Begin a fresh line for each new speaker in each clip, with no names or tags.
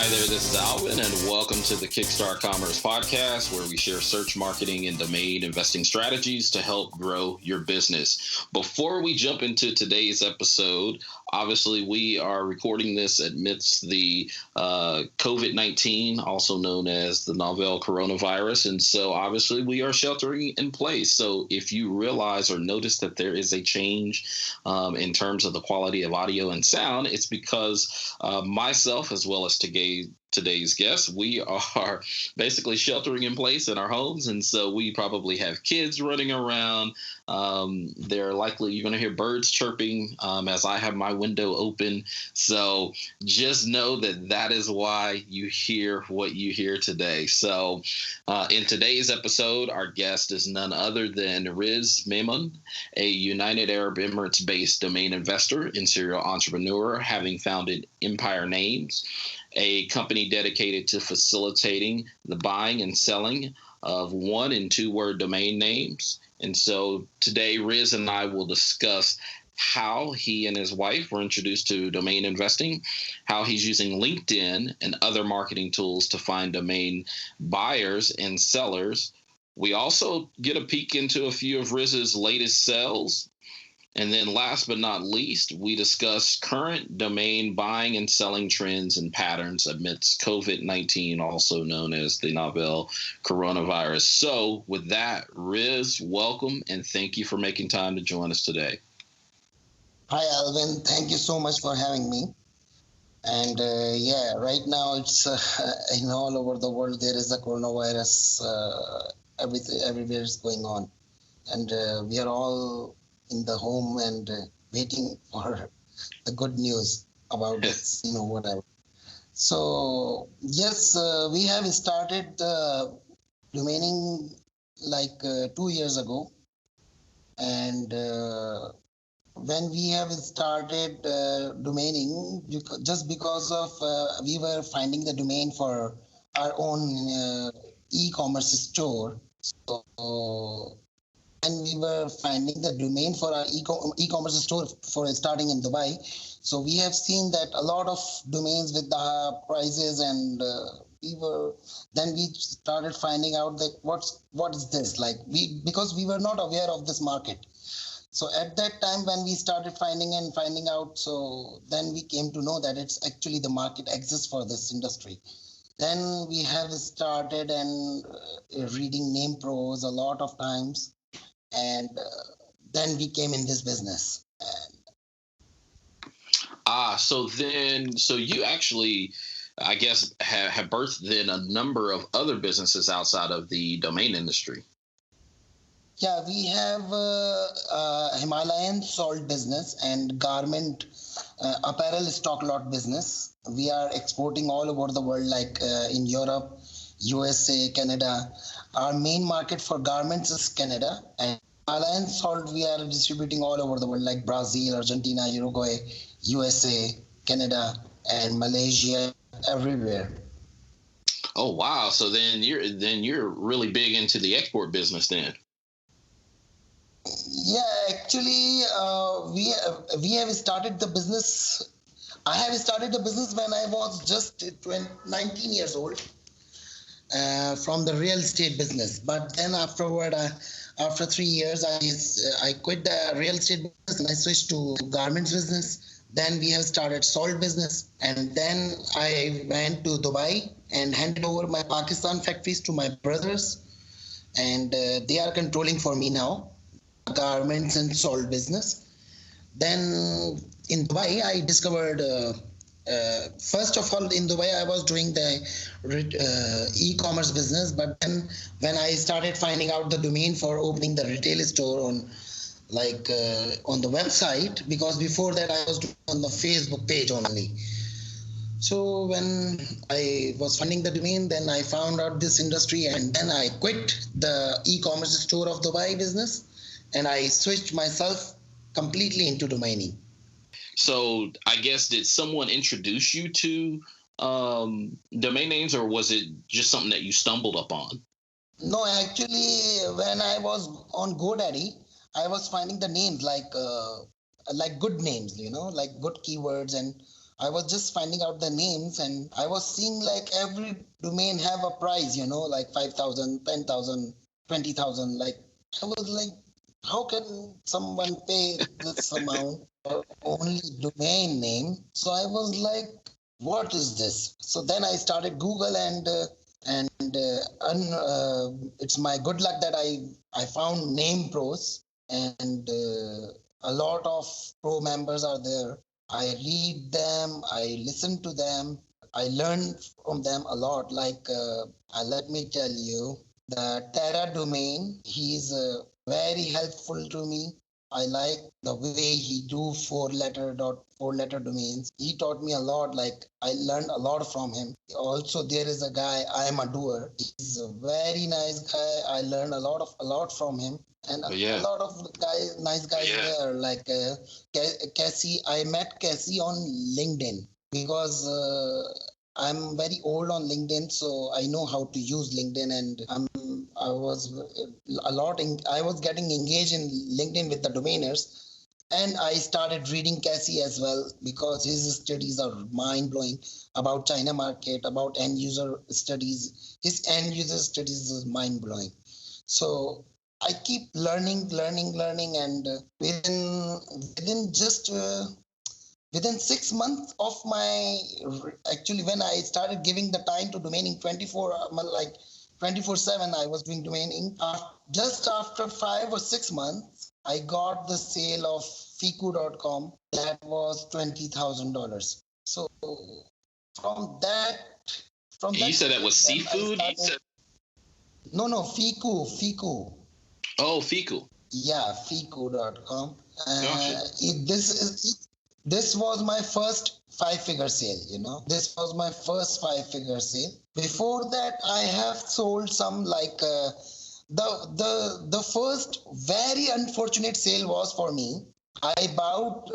there, this is Alvin, and welcome to the Kickstart Commerce podcast, where we share search marketing and domain investing strategies to help grow your business. Before we jump into today's episode, obviously we are recording this amidst the COVID-19, also known as the novel coronavirus, and so obviously we are sheltering in place. So if you realize or notice that there is a change in terms of the quality of audio and sound, it's because myself, as well as today's guest, we are basically sheltering in place in our homes, and so we probably have kids running around. They're likely you're going to hear birds chirping as I have my window open. So just know that is why you hear what you hear today. So in today's episode, our guest is none other than Riz Memon, a United Arab Emirates based domain investor and serial entrepreneur, having founded Empire Names, a company dedicated to facilitating the buying and selling of 1- and 2-word domain names. And so today, Riz and I will discuss how he and his wife were introduced to domain investing, how he's using LinkedIn and other marketing tools to find domain buyers and sellers. We also get a peek into a few of Riz's latest sales. And then last but not least, we discuss current domain buying and selling trends and patterns amidst COVID-19, also known as the novel coronavirus. So with that, Riz, welcome, and thank you for making time to join us today.
Hi, Alvin. Thank you so much for having me. And right now it's all over the world there is a coronavirus. Everywhere is going on, and we are all in the home and waiting for the good news about this, whatever. So, yes, we have started domaining like 2 years ago. And when we have started domaining, just because of we were finding the domain for our own e-commerce store. So, and we were finding the domain for our e-commerce store for starting in Dubai. So we have seen that a lot of domains with the prices, and we started finding out that what is this, because we were not aware of this market. So at that time when we started finding out, so then we came to know that it's actually the market exists for this industry. Then we have started and reading name pros a lot of times. And then we came in this business.
So you actually, I guess, have birthed then a number of other businesses outside of the domain industry.
Yeah, we have Himalayan salt business and garment apparel stock lot business. We are exporting all over the world, like in Europe, USA, Canada. Our main market for garments is Canada, and Himalayan salt we are distributing all over the world, like Brazil, Argentina, Uruguay, USA, Canada, and Malaysia, everywhere.
Oh wow! So then you're really big into the export business then.
Yeah, actually, we have started the business. I have started the business when I was just 19 years old. From the real estate business, but then afterward, after 3 years, I quit the real estate business and I switched to garments business. Then we have started salt business, and then I went to Dubai and handed over my Pakistan factories to my brothers, and they are controlling for me now, garments and salt business. Then in Dubai, I discovered. First of all, in Dubai, I was doing the e-commerce business, but then when I started finding out the domain for opening the retail store on the website, because before that I was doing on the Facebook page only. So when I was finding the domain, then I found out this industry, and then I quit the e-commerce store of Dubai business, and I switched myself completely into domaining.
So I guess, did someone introduce you to domain names, or was it just something that you stumbled upon?
No, actually, when I was on GoDaddy, I was finding the names like good names, like good keywords, and I was just finding out the names, and I was seeing like every domain have a price, like 5,000, 10,000, 20,000. Like I was like, how can someone pay this amount for only domain name? So I was like, what is this? So then I started Google, and it's my good luck that I found Name Pros, and a lot of pro members are there. I read them, I listen to them, I learn from them a lot. Like, let me tell you, the Terra domain, he's very helpful to me. I like the way he do four letter domains. He taught me a lot. Like I learned a lot from him. Also, there is a guy, I am a doer. He's a very nice guy. I learned a lot from him. And a lot of nice guys there. Like Cassie, I met Cassie on LinkedIn because I'm very old on LinkedIn, so I know how to use LinkedIn, and I was I was getting engaged in LinkedIn with the domainers, and I started reading Cassie as well because his studies are mind blowing about China market, about end user studies. His end user studies is mind blowing. So I keep learning, and within just within 6 months of my actually when I started giving the time to domaining 24/7, I was doing domaining. Just after 5 or 6 months, I got the sale of fiku.com. That was $20,000. So from that
You said that was
then
seafood?
No, Fiku.
Oh, Fiku.
Yeah, fiku.com.
Gotcha.
This was my first five-figure sale, This was my first five-figure sale. Before that, I have sold some like the first very unfortunate sale was for me. I bought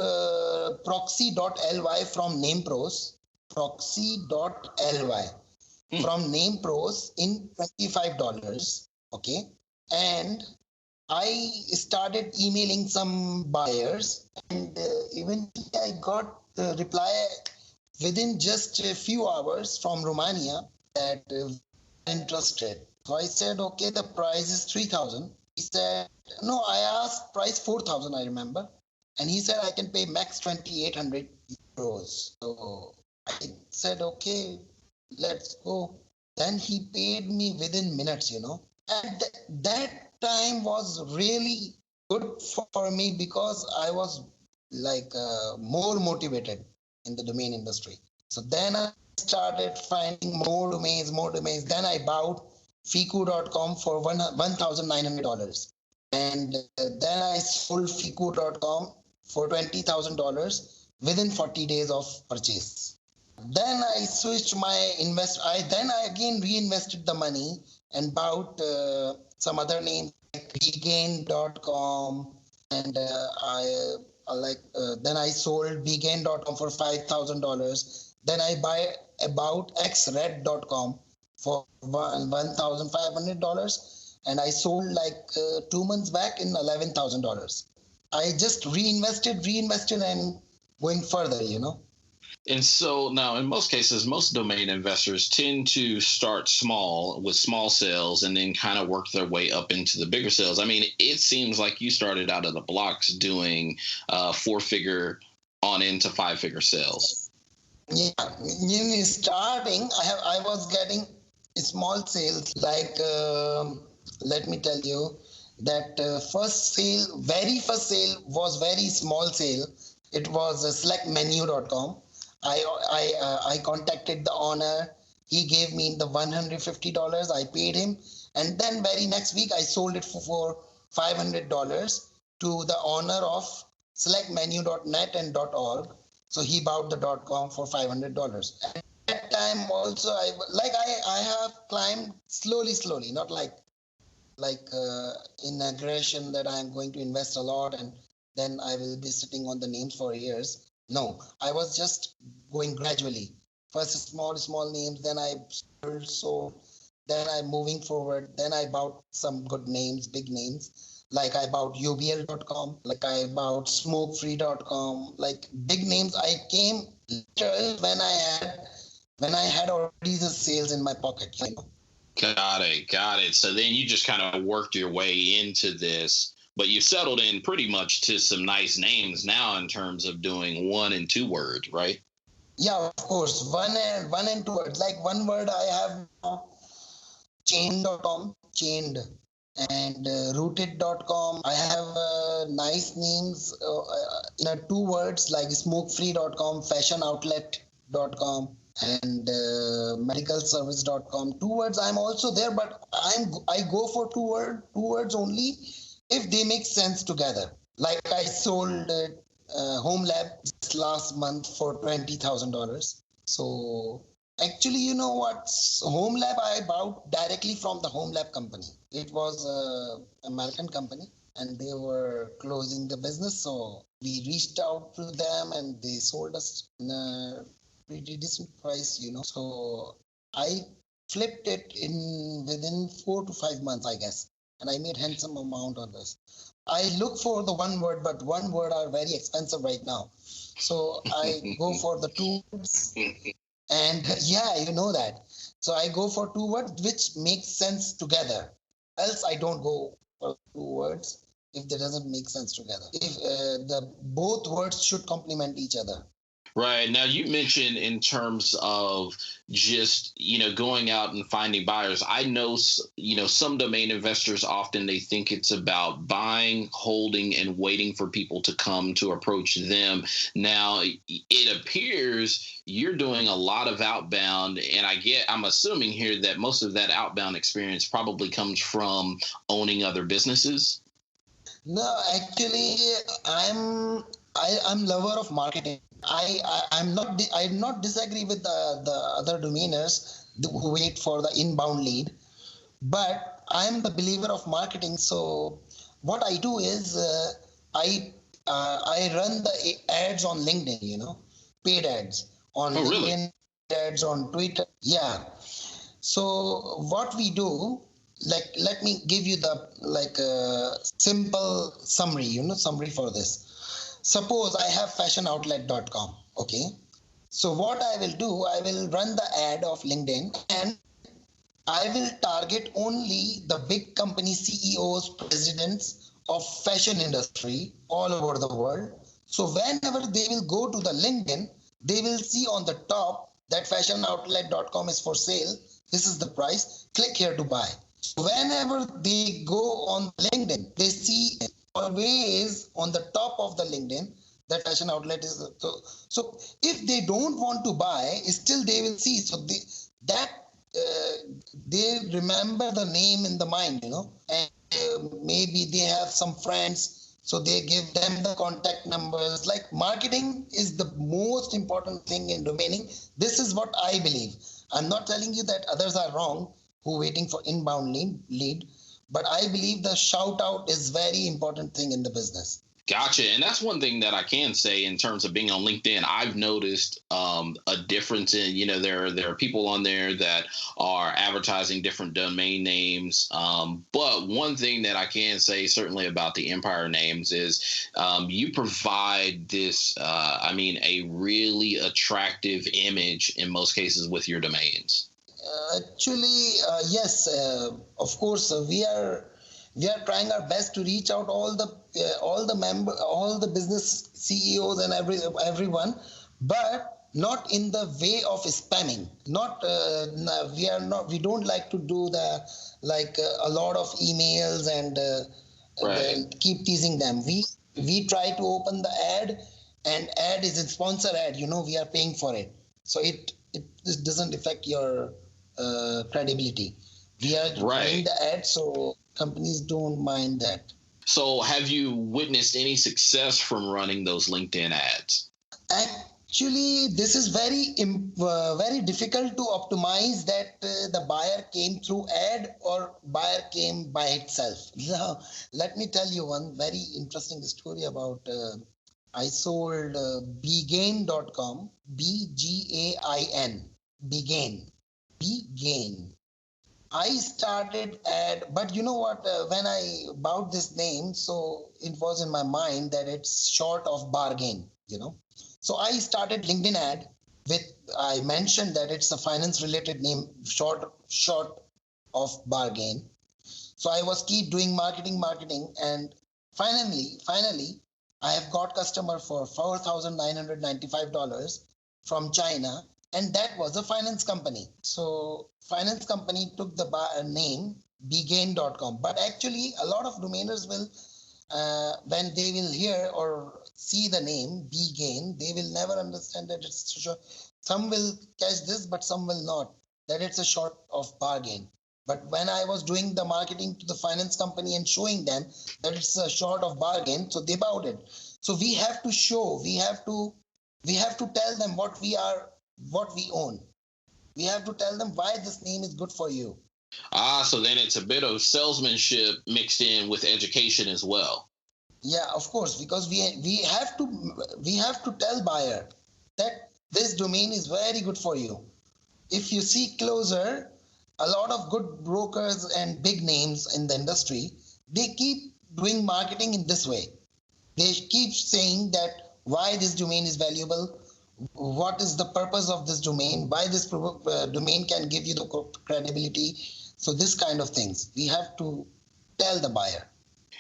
proxy.ly from NamePros, proxy.ly from NamePros in $25. Okay. And I started emailing some buyers, and eventually I got the reply within just a few hours from Romania that interested. So I said, okay, the price is 3,000. He said, no, I asked price 4,000, I remember. And he said, I can pay max 2,800 euros. So I said, okay, let's go. Then he paid me within minutes, And that time was really good for me because I was like more motivated in the domain industry. So then I started finding more domains. Then I bought fiku.com for $1,900. And then I sold fiku.com for $20,000 within 40 days of purchase. Then I switched my then I again reinvested the money and bought some other names like bgain.com, and then I sold bgain.com for $5,000. Then I bought xred.com for $1,500, and I sold like 2 months back in $11,000. I just reinvested, and going further,
And so now, in most cases, most domain investors tend to start small with small sales and then kind of work their way up into the bigger sales. I mean, it seems like you started out of the blocks doing 4-figure on into 5-figure sales.
Yeah, in starting, I was getting small sales. Like, let me tell you that very first sale was very small sale. It was selectmenu.com. I contacted the owner. He gave me the $150. I paid him, and then very next week I sold it for $500 to the owner of selectmenu.net and .org. So he bought the .com for $500. At that time also, I have climbed slowly, not like in aggression that I am going to invest a lot and then I will be sitting on the names for years. No, I was just going gradually. First small names, then I sold, then I moving forward, then I bought some good names, big names. Like I bought ubl.com, like I bought smokefree.com, like big names. I came later when I had already the sales in my pocket, you know.
Got it. Got it. So then you just kind of worked your way into this, but you settled in pretty much to some nice names now in terms of doing 1 and 2 word, right?
Yeah, of course. One and two words. Like one word I have now, chained.com, chained, and rooted.com. I have nice names in 2 words like smokefree.com, fashionoutlet.com, and medicalservice.com. 2 words I'm also there, but I go for 2 words only if they make sense together. Like I sold Home Lab just last month for $20,000. So actually, you know what? Home Lab I bought directly from the Home Lab company. It was an American company and they were closing the business. So we reached out to them and they sold us in a pretty decent price, you know. So I flipped it in within 4 to 5 months, I guess. And I made handsome amount on this. I look for the 1 word, but 1 word are very expensive right now. So I go for the 2 words. And yeah, you know that. So I go for 2 words which makes sense together. Else I don't go for 2 words if they doesn't make sense together. If the both words should complement each other.
Right. Now, you mentioned in terms of just, going out and finding buyers. I know, some domain investors often they think it's about buying, holding, and waiting for people to come to approach them. Now, it appears you're doing a lot of outbound, and I'm assuming here that most of that outbound experience probably comes from owning other businesses.
No, actually, I'm lover of marketing. I'm not disagree with the other domainers who wait for the inbound lead, but I'm the believer of marketing. So what I do is I run the ads on LinkedIn, you know, paid ads on
Oh, really?
LinkedIn, ads on Twitter. Yeah. So what we do, like, let me give you the simple summary, you know, summary for this. Suppose I have fashionoutlet.com. Okay. So what I will do, I will run the ad of LinkedIn and I will target only the big company CEOs, presidents of fashion industry all over the world. So whenever they will go to the LinkedIn, they will see on the top that fashionoutlet.com is for sale. This is the price. Click here to buy. So whenever they go on LinkedIn, they see always on the top of the LinkedIn that fashion outlet is so if they don't want to buy, still they will see. So that they remember the name in the mind, you know, and maybe they have some friends, so they give them the contact numbers. Like marketing is the most important thing in domaining. This is what I believe. I'm not telling you that others are wrong who waiting for inbound lead, but I believe the shout out is very important thing in the business.
Gotcha. And that's one thing that I can say in terms of being on LinkedIn. I've noticed a difference in, there are people on there that are advertising different domain names. But one thing that I can say certainly about the Empire names is you provide this, a really attractive image in most cases with your domains.
Actually, yes, of course, we are trying our best to reach out all the business CEOs and everyone, but not in the way of spamming. Not we don't like to do the a lot of emails and
Right.
keep teasing them. We try to open the ad, and ad is a sponsor ad. You know, we are paying for it, so this doesn't affect your credibility. We are running the ad, so companies don't mind that.
So have you witnessed any success from running those LinkedIn ads?
Actually, this is very difficult to optimize that the buyer came through ad or buyer came by itself. Now, let me tell you one very interesting story about I sold Bgain.com, Bgain, Bgain. I started but you know what? When I bought this name, so it was in my mind that it's short of bargain, you know. So I started LinkedIn ad with, I mentioned that it's a finance related name, short of bargain. So I was keep doing marketing, and finally, I have got customer for $4,995 from China, and that was a finance company. So finance company took the name bgain.com, but actually a lot of domainers will, when they will hear or see the name bgain, they will never understand that it's short. Some will catch this, but some will not. That it's a short of bargain. But when I was doing the marketing to the finance company and showing them that it's a short of bargain, so they bought it. So we have to show, we have to tell them what we are, what we own. We have to tell them why this name is good for you.
So then it's a bit of salesmanship mixed in with education as well.
Yeah, of course, because we have to tell buyer that this domain is very good for you. If you see closer, a lot of good brokers and big names in the industry, they keep doing marketing in this way. They keep saying that why this domain is valuable, what is the purpose of this domain, why this domain can give you the credibility. So this kind of things we have to tell the buyer.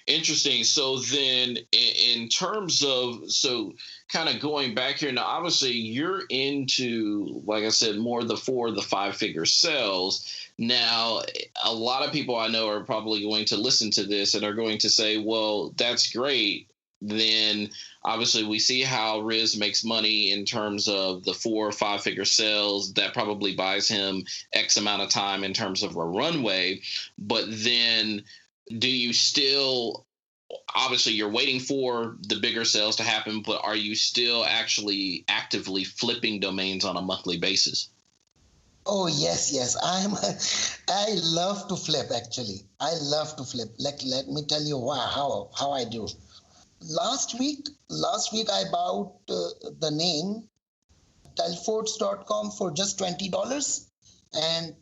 Interesting. So then, in terms of, so kind of going back here now, obviously you're into, like I said, more the 5-figure sales. Now, a lot of people I know are probably going to listen to this and are going to say, well, that's great. Then obviously we see how Riz makes money in terms of the 4 or 5-figure sales. That probably buys him X amount of time in terms of a runway. But then, do you still, obviously you're waiting for the bigger sales to happen, but are you still actually actively flipping domains on a monthly basis?
Oh yes, I love to flip actually. I love to flip. Let me tell you how I do. Last week I bought the name telfords.com for just $20, and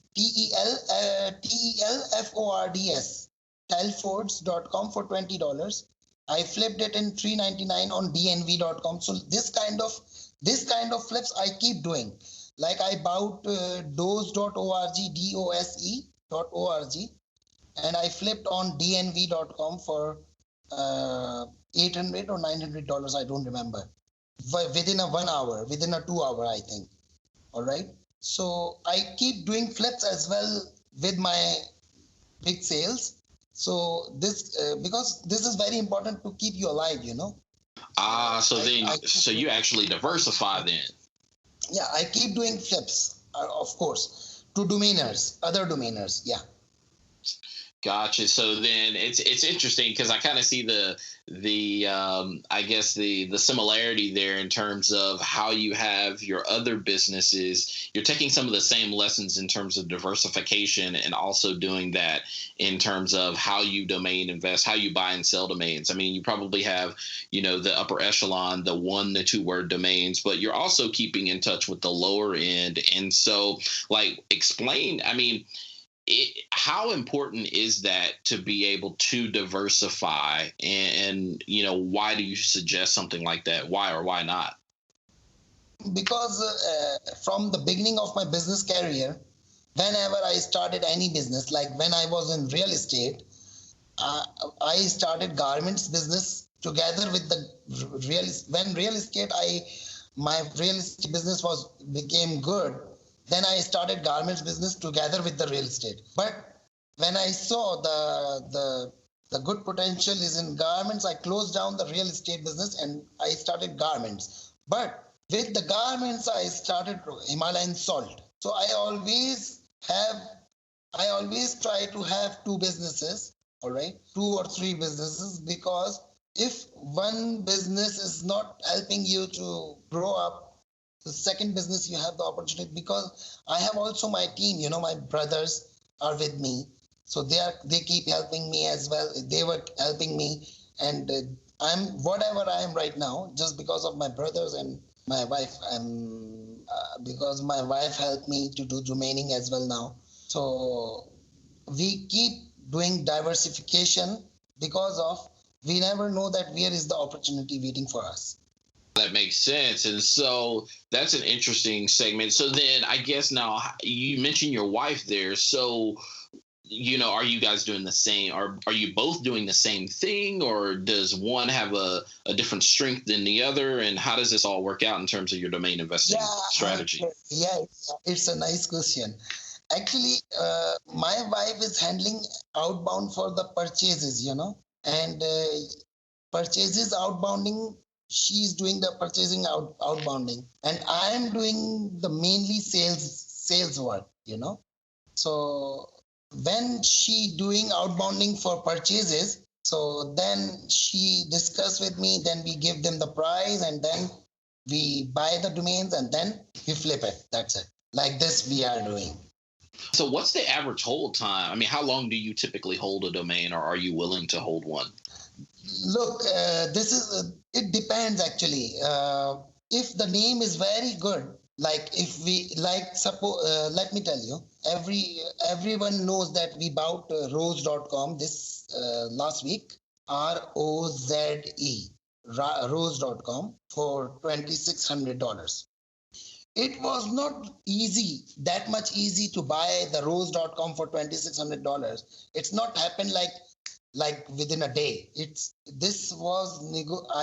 telfords telfords.com for $20. I flipped it in $3.99 on dnv.com. So this kind of flips I keep doing. Like I bought dose.org, dose.org, and I flipped on dnv.com for $800 or $900. I don't remember. Within a 1 hour, within a 2 hour, I think. All right. So I keep doing flips as well with my big sales. So this because this is very important to keep you alive, you know.
So you actually diversify then.
Yeah, I keep doing flips, of course, to domainers, other domainers. Yeah.
Gotcha. So then it's interesting because I kind of see the I guess the similarity there in terms of how you have your other businesses. You're taking some of the same lessons in terms of diversification and also doing that in terms of how you domain invest, how you buy and sell domains. I mean, you probably have, the upper echelon, the 1 to 2 word domains, but you're also keeping in touch with the lower end. And so, like, explain, I mean, how important is that to be able to diversify, and why do you suggest something like that? Why or why not?
Because from the beginning of my business career, whenever I started any business, like when I was in real estate, I started garments business together with the real estate. My real estate business became good. Then I started garments business together with the real estate. But when I saw the good potential is in garments, I closed down the real estate business and I started garments. But with the garments, I started Himalayan salt. So I always try to have two businesses, all right, 2 or 3 businesses, because if one business is not helping you to grow up, the second business you have the opportunity, because I have also my team, my brothers are with me. So they keep helping me as well. They were helping me, and I'm whatever I am right now just because of my brothers and my wife. Because my wife helped me to do domaining as well now. So we keep doing diversification because of we never know that where is the opportunity waiting for us.
That makes sense. And so that's an interesting segment. So then I guess now you mentioned your wife there. So, are you guys doing the same? Are you both doing the same thing, or does one have a different strength than the other? And how does this all work out in terms of your domain investing strategy?
Yeah, it's a nice question. Actually, my wife is handling outbound for the purchases, and purchases outbounding. She's doing the purchasing outbounding, and I'm doing the mainly sales work, So when she doing outbounding for purchases, so then she discuss with me, then we give them the price, and then we buy the domains, and then we flip it. That's it. Like this we are doing.
So what's the average hold time? I mean, how long do you typically hold a domain, or are you willing to hold one?
Look, this is it depends actually. If the name is very good, like if we like suppose, let me tell you, everyone knows that we bought rose.com this last week, ROZE, rose.com for $2,600. It was not easy, that much easy to buy the rose.com for $2,600. It's not happened like within a day. I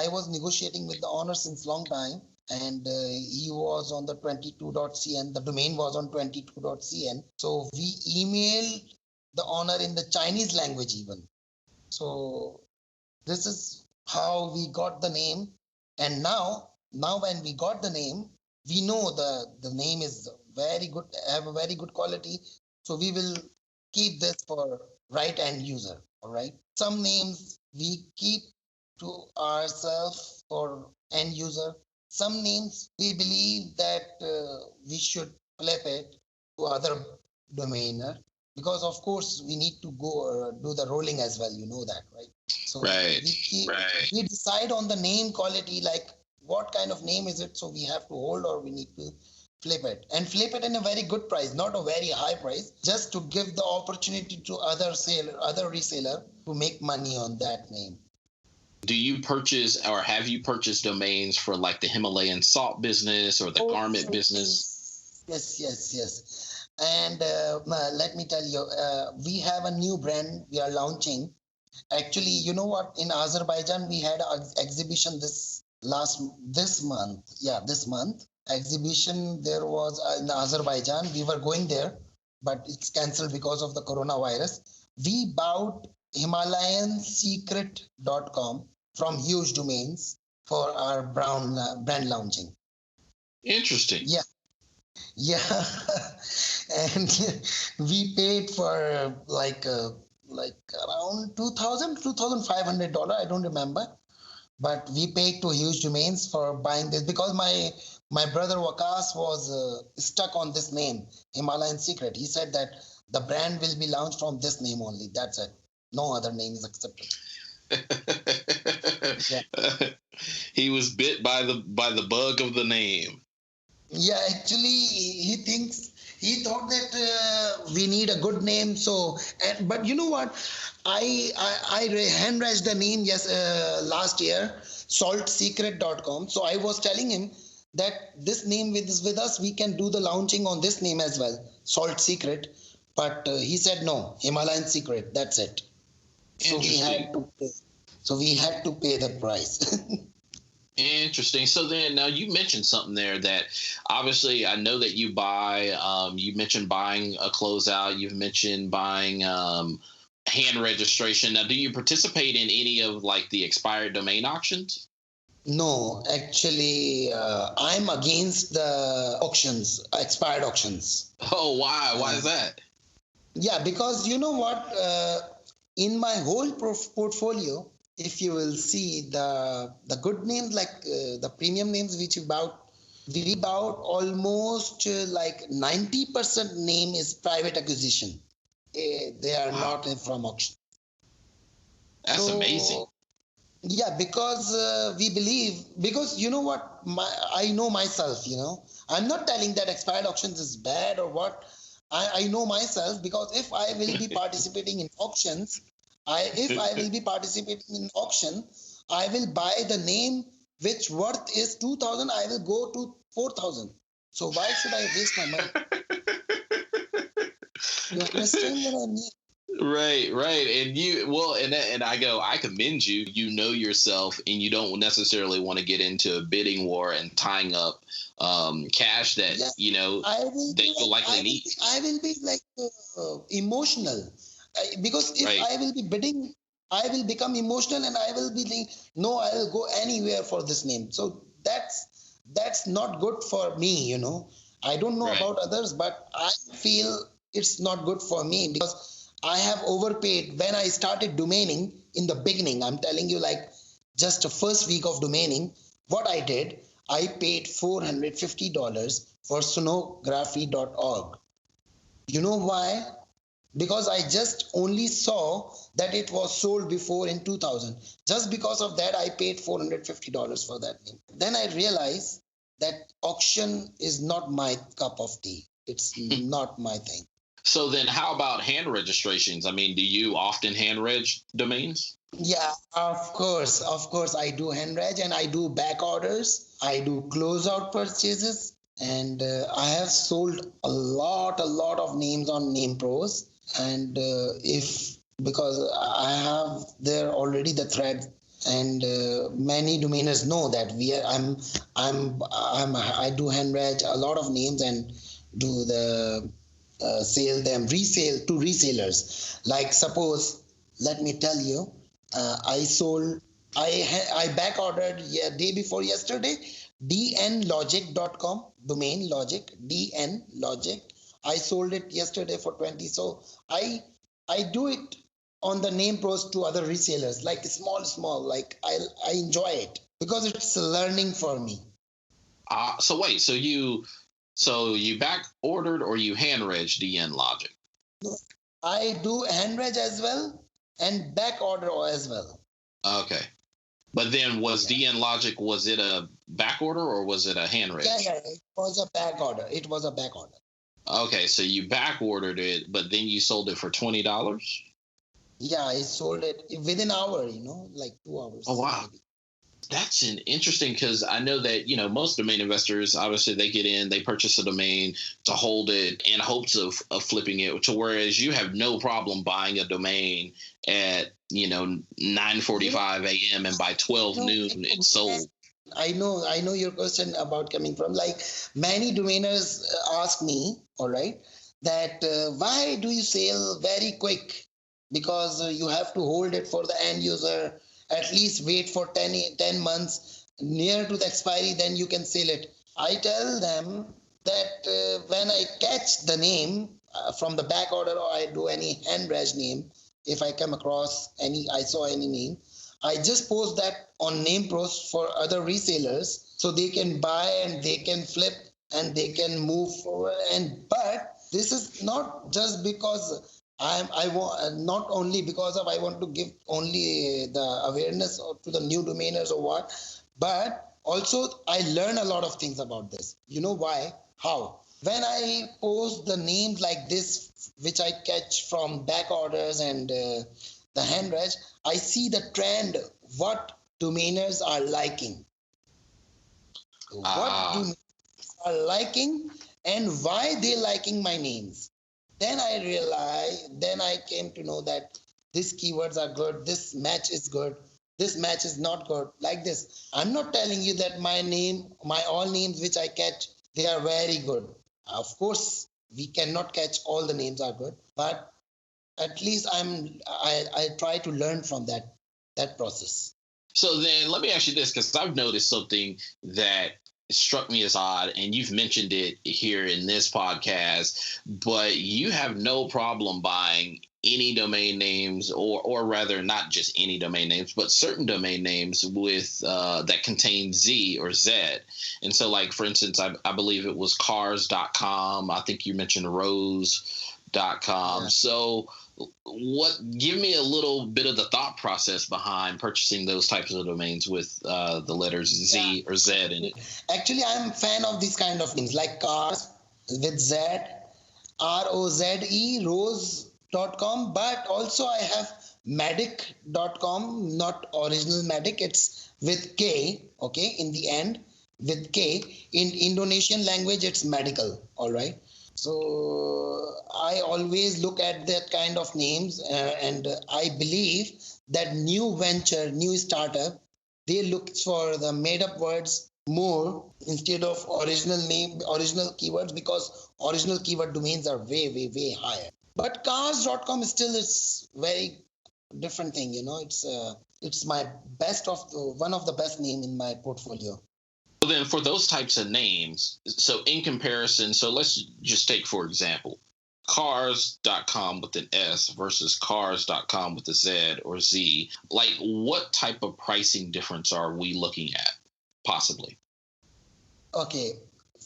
was negotiating with the owner since long time, and he was on the 22.cn. The domain was on 22.cn. So we emailed the owner in the Chinese language even. So this is how we got the name. And now when we got the name, we know the name is very good, have a very good quality. So we will keep this for right end user. All right. Some names we keep to ourselves for end user. Some names we believe that we should flip it to other domainer, because of course we need to go do the rolling as well. You know that, right? So
right.
We decide on the name quality, like what kind of name is it, so we have to hold or we need to flip it, and flip it in a very good price, not a very high price, just to give the opportunity to other reseller to make money on that name.
Do you purchase, or have you purchased domains for like the Himalayan salt business or the garment business?
Yes. And let me tell you, we have a new brand we are launching. Actually, you know what? In Azerbaijan, we had an exhibition this month exhibition. There was in Azerbaijan. We were going there, but it's cancelled because of the coronavirus. We bought HimalayanSecret.com from huge domains for our brand launching.
Interesting.
Yeah. And we paid for like around $2,500. I don't remember, but we paid to huge domains for buying this, because my brother Wakas was stuck on this name, Himalayan Secret. He said that the brand will be launched from this name only. That's it. No other name is accepted.
Yeah. He was bit by the bug of the name.
Yeah, actually, he thought that we need a good name. So, but you know what? I hand raised the name last year, saltsecret.com. So I was telling him that this name with us, we can do the launching on this name as well, Salt Secret. But he said no, Himalayan Secret. That's it. So we had to pay the price.
Interesting. So then now you mentioned something there that obviously I know that you buy, you mentioned buying a closeout. You've mentioned buying hand registration. Now, do you participate in any of like the expired domain auctions?
No, actually, I'm against the auctions, expired auctions.
Oh, why? Why is that?
Yeah, because you know what? In my whole portfolio, if you will see the good names, like the premium names which we bought almost like 90% name is private acquisition. They are not from auction.
That's amazing.
Yeah, because we believe, because you know what, I know myself, I'm not telling that expired auctions is bad or what. I know myself, because if I will be participating in auctions, if I will be participating in auction, I will buy the name which worth is 2,000. I will go to 4,000. So why should I waste my money? You understand what I mean?
Right, right. And I commend you. You know yourself, and you don't necessarily want to get into a bidding war and tying up cash that
Yeah, I will
that
be
you'll
like
likely need.
I will be like emotional, because if
Right.
I will be bidding, I will become emotional, and I will be like, no, I will go anywhere for this name. So that's not good for me. I don't know
Right.
about others, but I feel it's not good for me, because I have overpaid when I started domaining in the beginning. I'm telling you, like, just the first week of domaining, what I did, I paid $450 for sonography.org. You know why? Because I just only saw that it was sold before in 2000. Just because of that, I paid $450 for that name. Then I realized that auction is not my cup of tea. It's not my thing.
So then, how about hand registrations? I mean, do you often hand reg domains?
Yeah, of course, I do hand reg, and I do back orders. I do closeout purchases, and I have sold a lot of names on Name Pros. And if because I have there already the thread, and many domainers know that I do hand reg a lot of names, and do the resale to resellers. Like, suppose, let me tell you, I sold, I back ordered, yeah, day before yesterday, dnlogic.com, domain logic, dnlogic. I sold it yesterday for 20. So I do it on the Name Pros to other resellers, like small, like I enjoy it because it's learning for me.
So wait, so you back ordered or you hand reg DN Logic?
I do hand reg as well, and back order as well.
Okay. But then was
Yeah.
DN Logic, was it a back order or was it a hand reg?
Yeah, it was a back order. It was a back order.
Okay, so you back ordered it, but then you sold it for $20?
Yeah, I sold it within an hour, like 2 hours.
Oh wow.
Maybe.
That's an interesting, because I know that, most domain investors, obviously they get in, they purchase a domain to hold it in hopes of flipping it, to whereas you have no problem buying a domain at, 9:45 a.m. and by 12 noon it's sold.
I know your question about coming from, like, many domainers ask me, all right, that why do you sell very quick? Because you have to hold it for the end user, at least wait for 10 months near to the expiry, then you can sell it. I tell them that when I catch the name from the back order, or I do any hand reg name, if I come across I saw any name, I just post that on Name Pros for other resellers, so they can buy and they can flip and they can move forward. And but this is not just because I want, not only because of I want to give only the awareness to the new domainers or what, but also I learn a lot of things about this. You know why? How? When I post the names like this, which I catch from back orders and the hand reg, I see the trend, what domainers are liking, what
Ah,
domainers are liking, and why they liking my names. Then I came to know that these keywords are good, this match is good, this match is not good. Like this, I'm not telling you that my all names which I catch, they are very good. Of course, we cannot catch all the names are good, but at least I try to learn from that process.
so then let me ask you this, because I've noticed something that struck me as odd, and you've mentioned it here in this podcast, but you have no problem buying any domain names, or rather, not just any domain names, but certain domain names with that contain Z or Z. And so, like, for instance, I believe it was cars.com. I think you mentioned rose.com.
Yeah.
So give me a little bit of the thought process behind purchasing those types of domains with the letters Z or Z in it.
Actually, I'm a fan of these kind of names like cars with Z, ROZE, rose.com, but also I have medic.com, not original medic, it's with K, okay, in the end, with K. In Indonesian language, it's medical, all right. So I always look at that kind of names, and I believe that new venture, new startup, they look for the made up words more instead of original name, original keywords, because original keyword domains are way, way, way higher. But cars.com still it's very different thing, it's my best of the one of the best name in my portfolio.
Well, then for those types of names, so in comparison, so let's just take, for example, cars.com with an S versus cars.com with a Z or Z. Like, what type of pricing difference are we looking at, possibly?
Okay,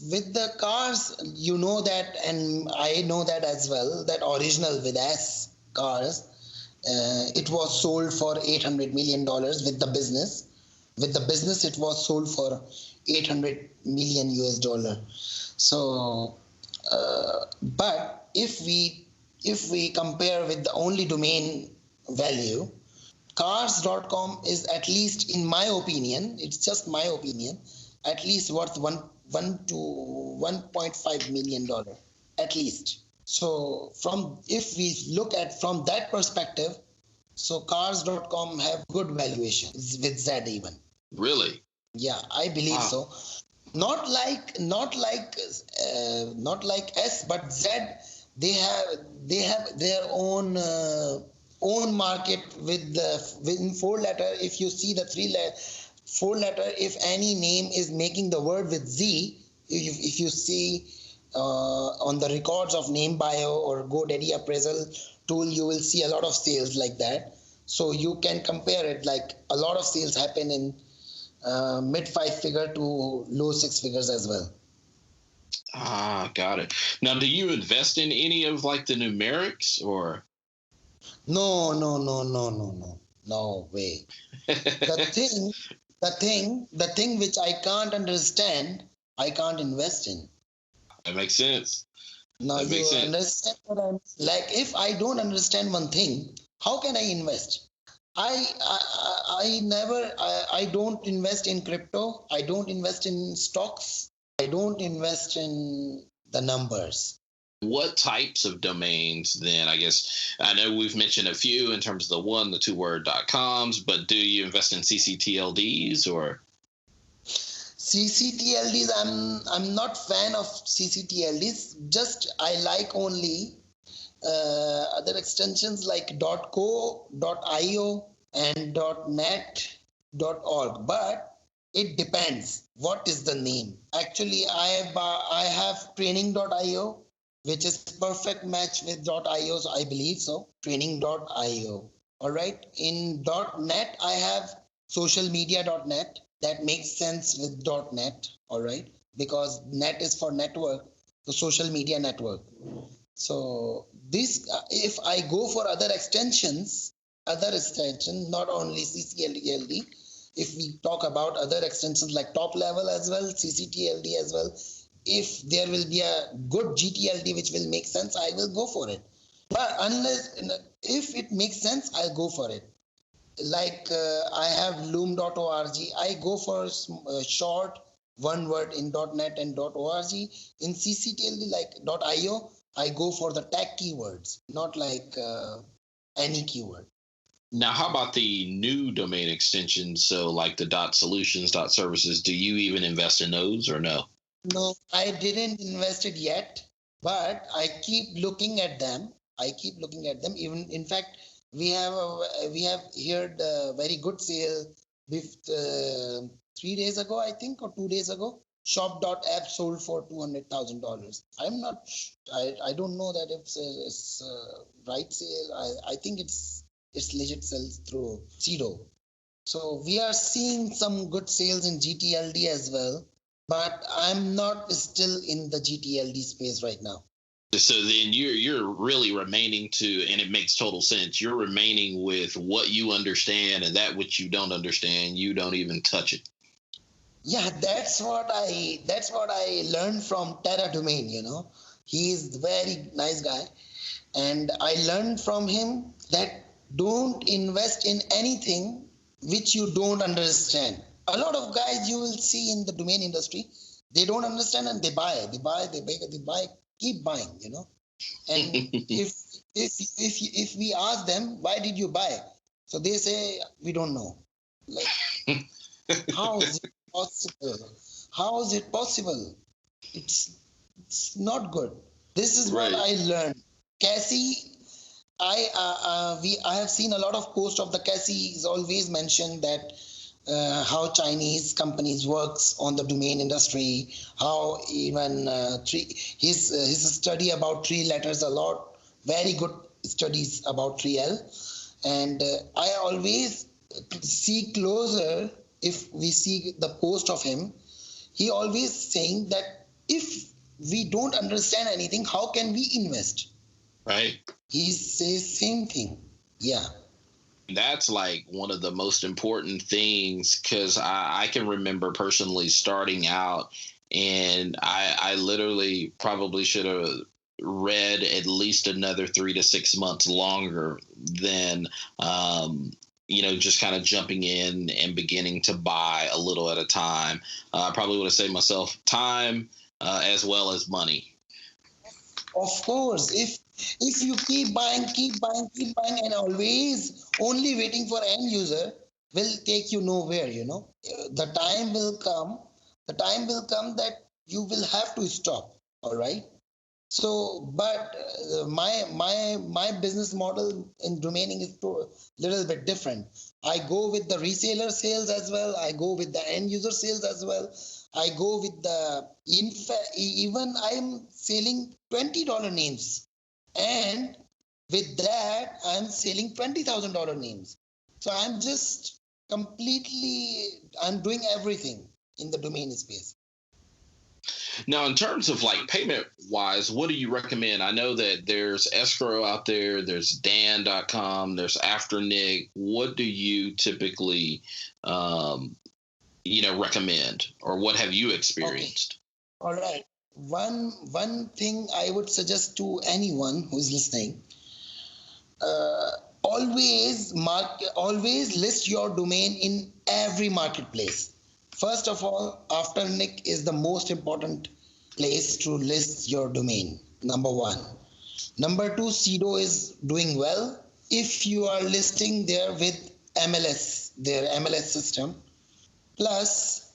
with the cars, you know that, and I know that as well, that original with S cars, it was sold for $800 million with the business. With the business, it was sold for 800 million US dollar. So, but if we compare with the only domain value, cars.com is, at least in my opinion, it's just my opinion, at least worth one to 1.5 million dollar, at least. So if we look at from that perspective, so cars.com have good valuation with Z even.
Really?
Yeah, I believe so. Not like S, but Z. They have their own market within 4 letter. If you see the 4 letter, if any name is making the word with Z, if you see on the records of name bio or GoDaddy appraisal tool, you will see a lot of sales like that. So you can compare it, like a lot of sales happen in mid 5-figure to low 6 figures as well.
Got it. Now, do you invest in any of like the numerics or?
No way. The thing which I can't understand, I can't invest in.
That makes sense.
Now
that
you understand what I'm like. If I don't understand one thing, how can I invest? I never I don't invest in crypto. I don't invest in stocks. I don't invest in the numbers.
What types of domains then? I guess I know we've mentioned a few in terms of the 2word.coms, but do you invest in CCTLDs or?
CCTLDs, I'm not fan of CCTLDs. Just I like only other extensions like .co, .io, and .net, .org. But it depends. What is the name? Actually, I have training.io, which is perfect match with .io, so I believe so. Training.io. All right. In .net, I have socialmedia.net. That makes sense with .net. All right. Because net is for network, the social media network. So this, if I go for other extensions, not only CCTLD, if we talk about other extensions like top level as well, CCTLD as well, if there will be a good GTLD which will make sense, I will go for it. But if it makes sense, I'll go for it. Like I have loom.org, I go for short one word in .net and .org. In CCTLD like .io, I go for the tag keywords, not like any keyword.
Now, how about the new domain extensions? So like the .solutions, .services, do you even invest in those or no?
No, I didn't invest it yet, but I keep looking at them. Even in fact, we have heard a very good sale with 3 days ago, I think, or 2 days ago. Shop.app sold for $200,000. I don't know that it's right sale. I think it's legit sales through Cedo. So we are seeing some good sales in GTLD as well, but I'm not still in the GTLD space right now.
So then you're really remaining to, and it makes total sense, you're remaining with what you understand, and that which you don't understand, you don't even touch it.
Yeah, that's what I learned from Terra Domain, He is very nice guy. And I learned from him that don't invest in anything which you don't understand. A lot of guys you will see in the domain industry, they don't understand and they buy, keep buying, And if we ask them, why did you buy? So they say, we don't know. Like, how is it possible? How is it possible? It's not good. This is what I learned. Cassie, I have seen a lot of posts of the Cassie is always mentioned that how Chinese companies works on the domain industry, how even his study about three letters a lot, very good studies about 3L, and I always see closer if we see the post of him. He always saying that if we don't understand anything, how can we invest?
Right.
He says same thing. Yeah.
That's like one of the most important things, because I can remember personally starting out, and I literally probably should have read at least another 3 to 6 months longer than just kind of jumping in and beginning to buy a little at a time. I probably would have saved myself time as well as money.
Of course, if you keep buying, and always only waiting for end user will take you nowhere. The time will come. The time will come that you will have to stop. All right. So, but my business model in domaining is a little bit different. I go with the reseller sales as well. I go with the end user sales as well. I go with the even I'm selling $20 names, and with that I'm selling $20,000 names. So I'm just I'm doing everything in the domain space.
Now, in terms of like payment wise, what do you recommend? I know that there's escrow out there, there's Dan.com, there's Afternic. What do you typically, recommend, or what have you experienced?
Okay. All right. One thing I would suggest to anyone who is listening, always list your domain in every marketplace. First of all, Afternic is the most important place to list your domain. Number one. Number two, Sedo is doing well. If you are listing there with MLS, their MLS system, plus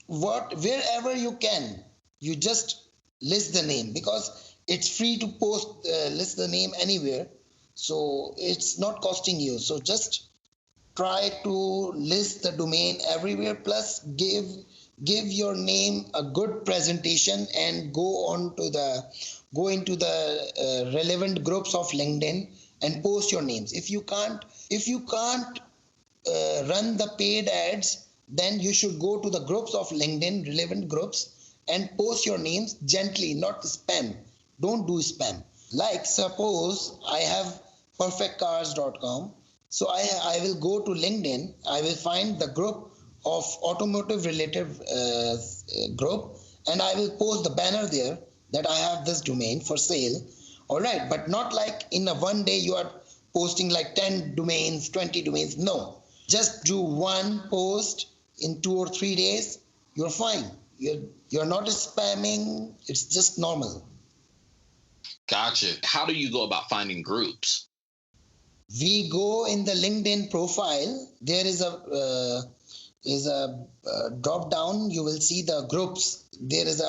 wherever you can, you just list the name, because it's free to list the name anywhere. So it's not costing you. So just try to list the domain everywhere, plus give your name a good presentation and go into the relevant groups of LinkedIn and post your names. If you can't run the paid ads, then you should go to the groups of LinkedIn, relevant groups, and post your names gently, not spam. Don't do spam. Like suppose I have perfectcars.com. So I will go to LinkedIn. I will find the group of automotive related group, and I will post the banner there that I have this domain for sale. All right, but not like in a one day you are posting like 10 domains, 20 domains. No, just do one post in 2 or 3 days. You're fine. You're not spamming. It's just normal.
Gotcha. How do you go about finding groups?
We go in the LinkedIn profile. There is a drop down. You will see the groups. There is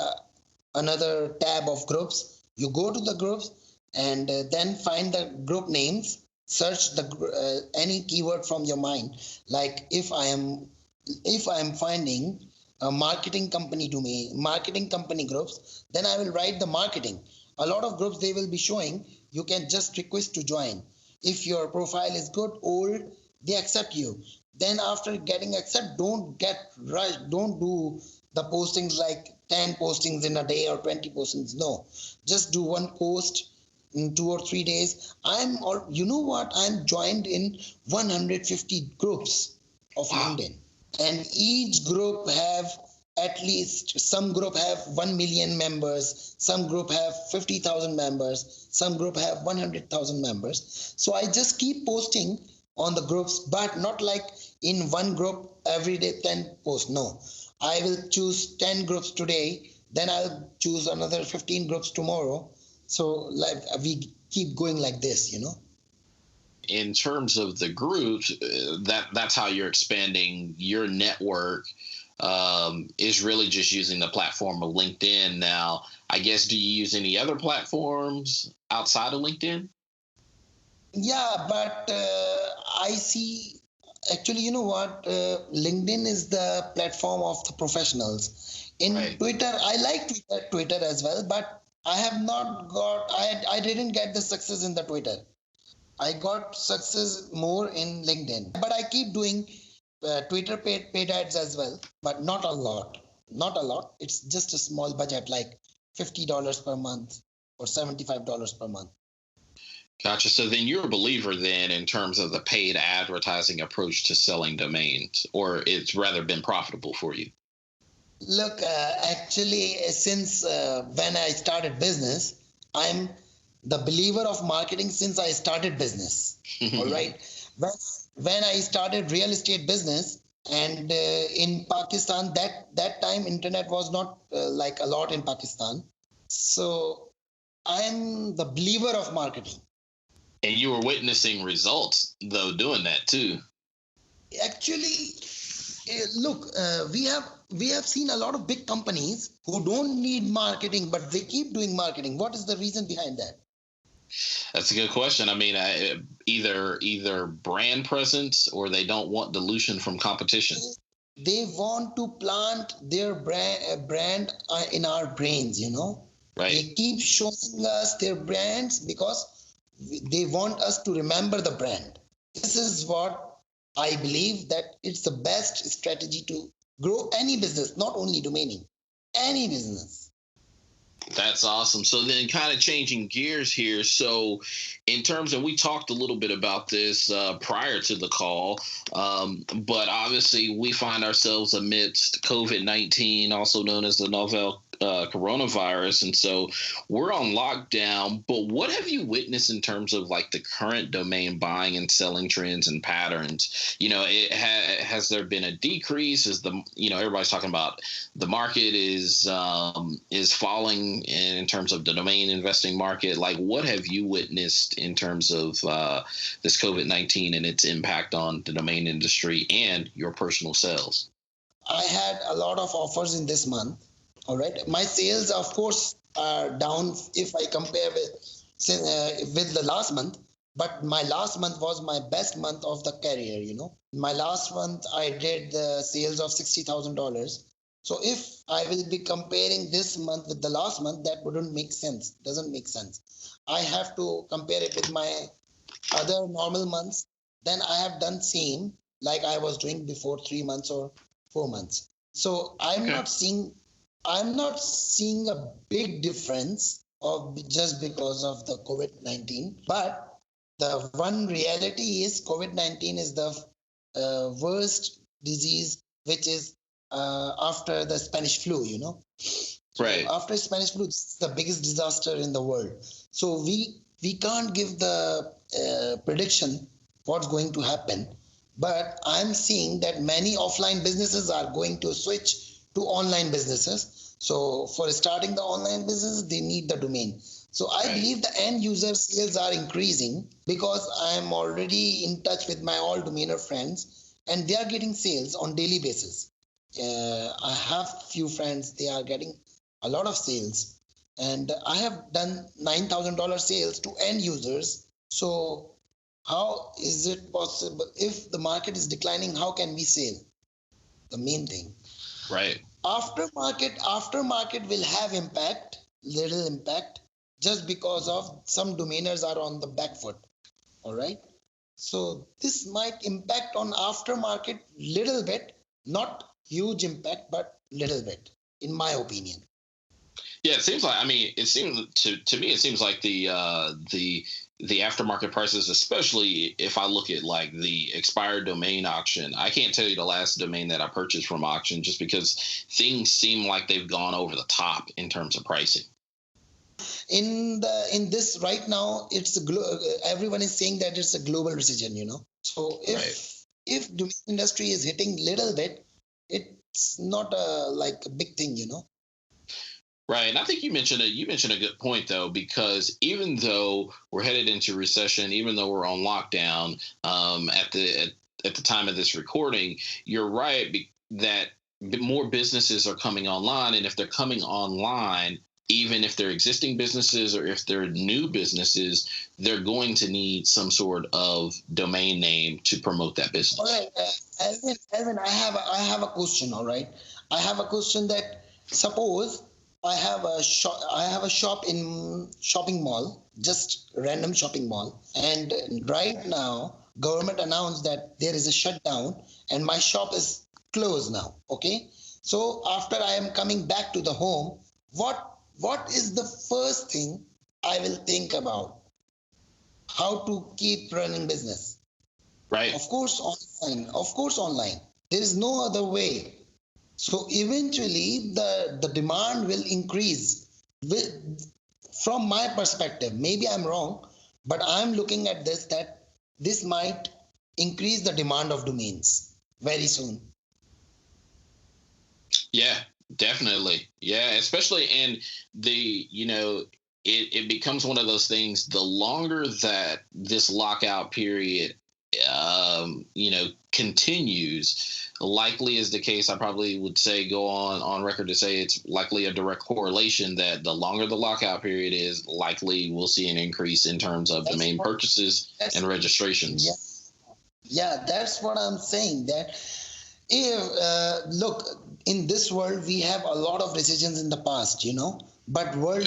another tab of groups. You go to the groups and then find the group names. Search any keyword from your mind. Like if I am finding a marketing company domain, marketing company groups, then I will write the marketing. A lot of groups they will be showing. You can just request to join. If your profile is good, old, they accept you. Then after getting accept, don't get rushed. Don't do the postings like 10 postings in a day or 20 postings. No, just do one post in 2 or 3 days. I'm joined in 150 groups of LinkedIn, and each group have at least some group have 1 million members, some group have 50,000 members, some group have 100,000 members. So I just keep posting on the groups, but not like in one group every day 10 posts. No, I will choose 10 groups today, then I'll choose another 15 groups tomorrow. So like we keep going like this,
In terms of the groups, that's how you're expanding your network. Is really just using the platform of LinkedIn. Now, I guess, do you use any other platforms outside of LinkedIn?
Yeah, but I see, actually, you know what? LinkedIn is the platform of the professionals. In
Right.
Twitter, I like Twitter as well, but I have not got, I didn't get the success in the Twitter. I got success more in LinkedIn, but I keep doing Twitter paid ads as well, but not a lot. Not a lot. It's just a small budget, like $50 per month or $75 per month.
Gotcha. So then you're a believer then in terms of the paid advertising approach to selling domains, or it's rather been profitable for you?
Look, actually, since when I started business, I'm the believer of marketing since I started business. All right. When I started real estate business, and in Pakistan, that time internet was not like a lot in Pakistan. So I'm the believer of marketing.
And you were witnessing results, though, doing that too.
Actually, look, we have seen a lot of big companies who don't need marketing, but they keep doing marketing. What is the reason behind that?
That's a good question. I mean, either brand presence or they don't want dilution from competition.
They want to plant their brand in our brains,
Right.
They keep showing us their brands because they want us to remember the brand. This is what I believe, that it's the best strategy to grow any business, not only domaining, any business.
That's awesome. So then kind of changing gears here. So in terms of, we talked a little bit about this prior to the call, but obviously we find ourselves amidst COVID-19, also known as the novel coronavirus. And so we're on lockdown, but what have you witnessed in terms of like the current domain buying and selling trends and patterns? Has there been a decrease? Everybody's talking about the market is falling in terms of the domain investing market. Like, what have you witnessed in terms of this COVID-19 and its impact on the domain industry and your personal sales?
I had a lot of offers in this month. All right. My sales, of course, are down if I compare with the last month. But my last month was my best month of the career, My last month, I did the sales of $60,000. So if I will be comparing this month with the last month, that wouldn't make sense. Doesn't make sense. I have to compare it with my other normal months. Then I have done same like I was doing before 3 months or 4 months. So I'm not seeing a big difference just because of the COVID-19. But the one reality is COVID-19 is the worst disease, which is after the Spanish flu,
Right.
So after Spanish flu, it's the biggest disaster in the world. So we can't give the prediction what's going to happen. But I'm seeing that many offline businesses are going to switch to online businesses. So for starting the online business, they need the domain. So I believe the end user sales are increasing because I'm already in touch with my all domainer friends and they are getting sales on daily basis. I have few friends, they are getting a lot of sales, and I have done $9,000 sales to end users. So how is it possible? If the market is declining, how can we sell? The main thing.
Right.
Aftermarket will have little impact, just because of some domainers are on the back foot. All right. So this might impact on aftermarket little bit, not huge impact, but little bit, in my opinion.
Yeah, it seems like. I mean, it seems to me. It seems like the aftermarket prices, especially if I look at like the expired domain auction. I can't tell you the last domain that I purchased from auction, just because things seem like they've gone over the top in terms of pricing.
In this right now, everyone is saying that it's a global recession. So
Right.
if the industry is hitting little bit, it's not like a big thing.
Right, and I think you mentioned a good point though, because even though we're headed into recession, even though we're on lockdown at the time of this recording, you're right that more businesses are coming online, and if they're coming online, even if they're existing businesses or if they're new businesses, they're going to need some sort of domain name to promote that
All
business.
right, Alvin, I have a question. All right, I have a question that suppose I have a shop in shopping mall, just random shopping mall, and right now government announced that there is a shutdown and my shop is closed now. Okay, so after I am coming back to the home, what is the first thing I will think about? How to keep running business?
Right.
Of course, online. Of course, online. There is no other way. So eventually, the demand will increase. From my perspective, maybe I'm wrong, but I'm looking at this that this might increase the demand of domains very soon.
Yeah, definitely. Yeah, especially in it becomes one of those things. The longer that this lockout period, continues, likely is the case. I probably would say go on record to say it's likely a direct correlation that the longer the lockout period is, likely we'll see an increase in terms of
That's
domain
what.
purchases and
That's yeah,
registrations.
yeah. That's what I'm saying. That if look, in this world we have a lot of decisions in the past, but
Right.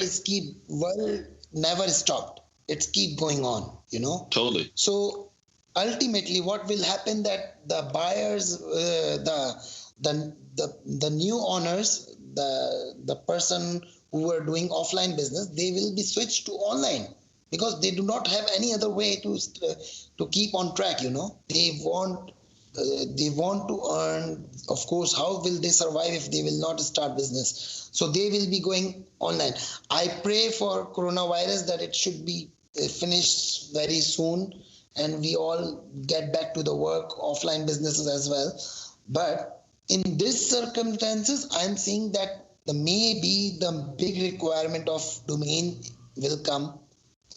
world never stopped. It's keep going on.
Totally.
So ultimately what will happen that the buyers, the new owners, the person who were doing offline business, they will be switched to online because they do not have any other way to keep on track. They want to earn. Of course, how will they survive if they will not start business? So they will be going online. I pray for coronavirus that it should be finished very soon and we all get back to the work, offline businesses as well. But in these circumstances, I'm seeing that the maybe the big requirement of domain will come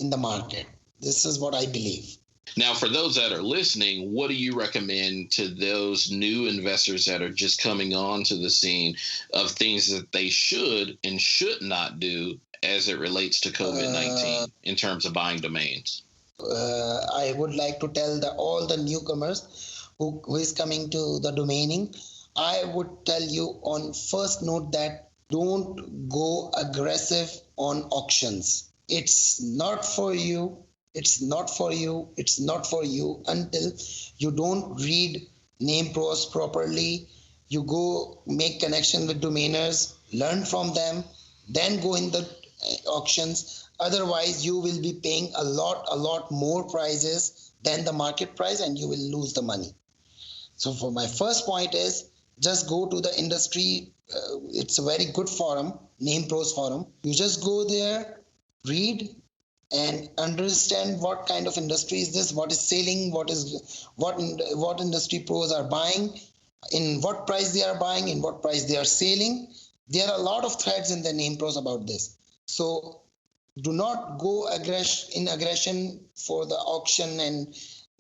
in the market. This is what I believe.
Now, for those that are listening, what do you recommend to those new investors that are just coming on to the scene of things that they should and should not do as it relates to COVID
Uh,
19 in terms of buying domains?
I would like to tell all the newcomers who is coming to the domaining. I would tell you on first note that don't go aggressive on auctions. It's not for you. It's not for you. It's not for you until you don't read name pros properly. You go make connection with domainers, learn from them, then go in the auctions. Otherwise, you will be paying a lot more prices than the market price, and you will lose the money. So, for my first point is just go to the industry. It's a very good forum, Name Pros forum. You just go there, read, and understand what kind of industry is this, what is selling, what industry pros are buying, in what price they are buying, in what price they are selling. There are a lot of threads in the Name Pros about this. So do not go aggression for the auction and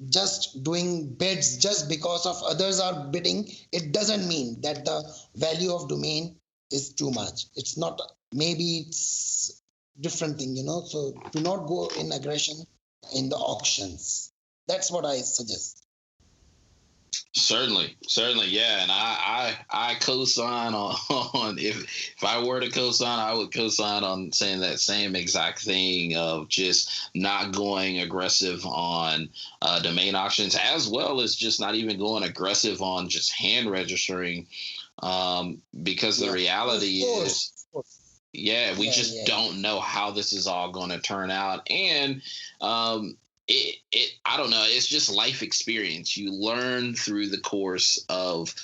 just doing bids just because of others are bidding. It doesn't mean that the value of domain is too much. It's not. Maybe it's different thing. So do not go in aggression in the auctions. That's what I suggest.
Certainly, yeah, and I co-sign on, on if I were to co-sign, I would co-sign on saying that same exact thing of just not going aggressive on domain auctions, as well as just not even going aggressive on just hand registering, because the
Yeah, of
reality
course,
is
of course.
Yeah, we
Yeah,
just
yeah.
don't know how this is all going to turn out. And I don't know. It's just life experience. You learn through the course of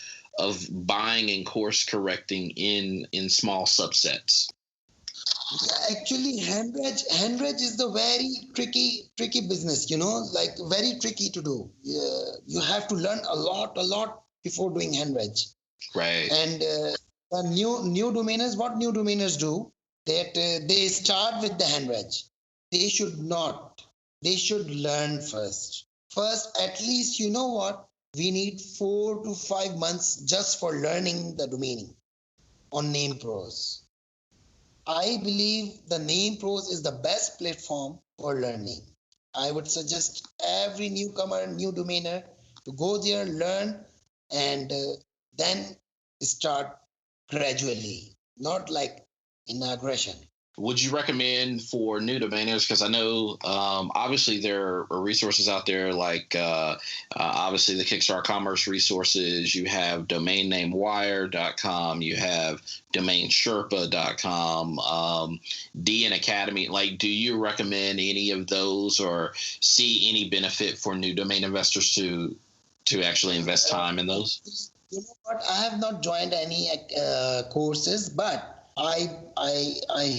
buying and course correcting in small subsets.
Yeah, actually, handwedge is the very tricky business. Like very tricky to do. Yeah, you have to learn a lot before doing handwedge.
Right.
And the new domainers, what new domainers do, that they start with the handwedge. They should not. They should learn first. First, at least you know what? We need 4 to 5 months just for learning the domaining on Name Pros. I believe the Name Pros is the best platform for learning. I would suggest every newcomer, new domainer to go there, learn, and then start gradually, not like in aggression.
Would you recommend for new domainers? Because I know obviously there are resources out there like obviously the Kickstart Commerce resources. You have domainnamewire.com. You have domainsherpa.com, DN Academy. Like, do you recommend any of those or see any benefit for new domain investors to actually invest time in those?
You know what? I have not joined any courses, but I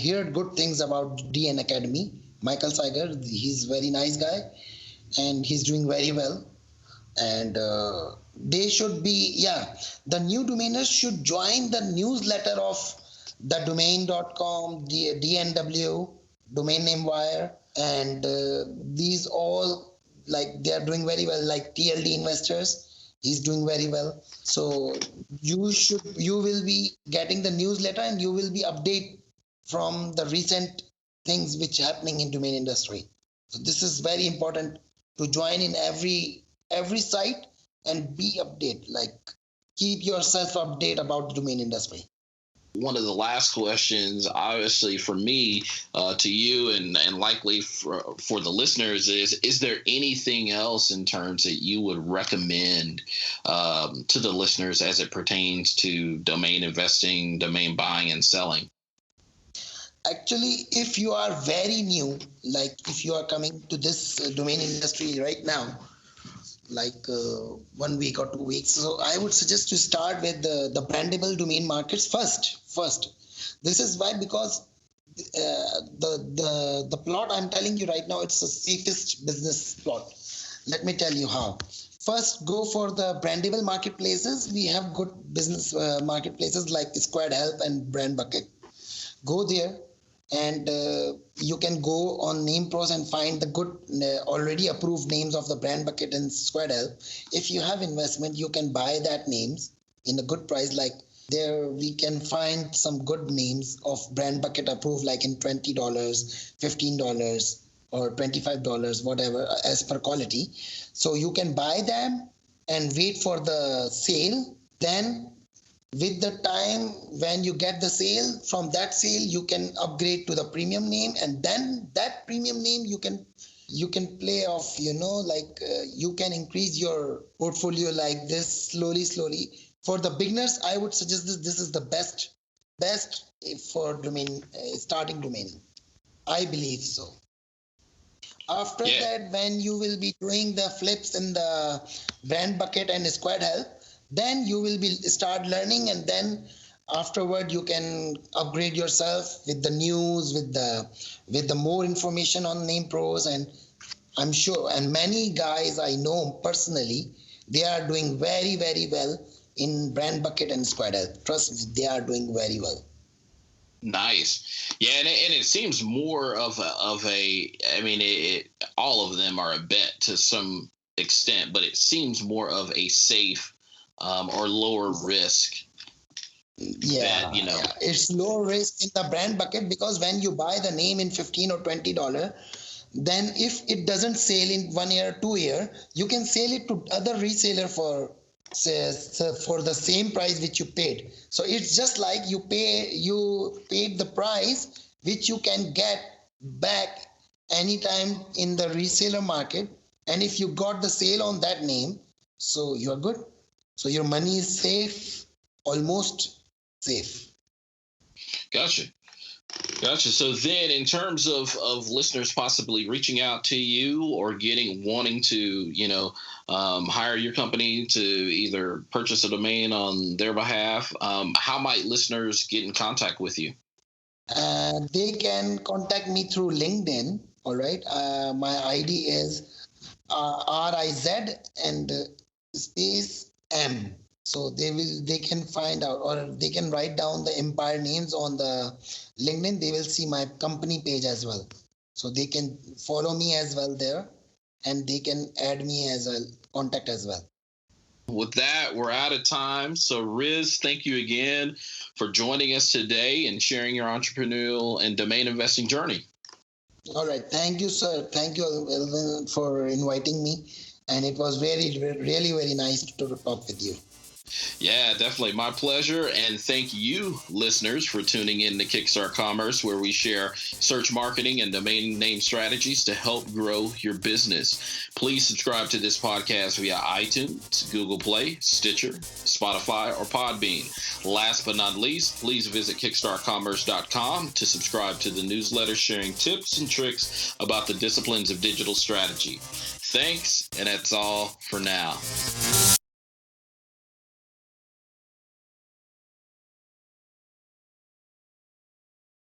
heard good things about DN Academy. Michael Seiger, he's a very nice guy, and he's doing very well. And they should be, yeah, the new domainers should join the newsletter of the domain.com, the DNW, domain name wire, and these all, like, they are doing very well, like TLD investors, he's doing very well. So you will be getting the newsletter, and you will be update from the recent things which happening in domain industry. So this is very important to join in every site and be update, like keep yourself update about the domain industry.
One of the last questions, obviously for me, to you, and likely for the listeners, is there anything else in terms that you would recommend to the listeners as it pertains to domain investing, domain buying and selling?
Actually, if you are very new, like if you are coming to this domain industry right now, like 1 week or 2 weeks. So I would suggest to start with the brandable domain markets first. This is why, because the plot I'm telling you right now, it's the safest business plot. Let me tell you how. First, go for the brandable marketplaces. We have good business marketplaces like Squared Help and Brand Bucket. Go there, and you can go on Name Pros and find the good already approved names of the Brand Bucket and Squared Help. If you have investment, you can buy that names in a good price. Like there we can find some good names of Brand Bucket approved, like in $20, $15 or $25, whatever, as per quality. So you can buy them and wait for the sale. Then with the time when you get the sale, from that sale you can upgrade to the premium name, and then that premium name you can play off, like you can increase your portfolio like this, slowly. For the beginners, I would suggest this is the best for domain starting domaining, I believe so. After that, when you will be doing the flips in the Brand Bucket and Squared Help, then you will be start learning, and then afterward you can upgrade yourself with the news, with the more information on Name Pros. And I'm sure, and many guys I know personally, they are doing very well in Brand Bucket and Squared Help. Trust me, they are doing very well.
Nice. Yeah, and it seems more of a I mean, all of them are a bet to some extent, but it seems more of a safe or lower risk.
Yeah, it's low risk in the Brand Bucket, because when you buy the name in $15 or $20, then if it doesn't sell in 1 year, 2 year, you can sell it to other reseller for the same price which you paid. So it's just like you paid the price which you can get back anytime in the reseller market. And if you got the sale on that name, so you are good. So your money is safe, almost safe.
Gotcha. Gotcha. So then, in terms of listeners possibly reaching out to you or wanting to, hire your company to either purchase a domain on their behalf, how might listeners get in contact with you?
They can contact me through LinkedIn. All right. My ID is RIZ and space M. So they can find out, or they can write down the Empire names on the LinkedIn. They will see my company page as well. So they can follow me as well there, and they can add me as a contact as well.
With that, we're out of time. So, Riz, thank you again for joining us today and sharing your entrepreneurial and domain investing journey.
All right. Thank you, sir. Thank you, Elvin, for inviting me. And it was really, very nice to talk with you.
Yeah, definitely. My pleasure. And thank you, listeners, for tuning in to Kickstart Commerce, where we share search marketing and domain name strategies to help grow your business. Please subscribe to this podcast via iTunes, Google Play, Stitcher, Spotify, or Podbean. Last but not least, please visit kickstartcommerce.com to subscribe to the newsletter sharing tips and tricks about the disciplines of digital strategy. Thanks, and that's all for now.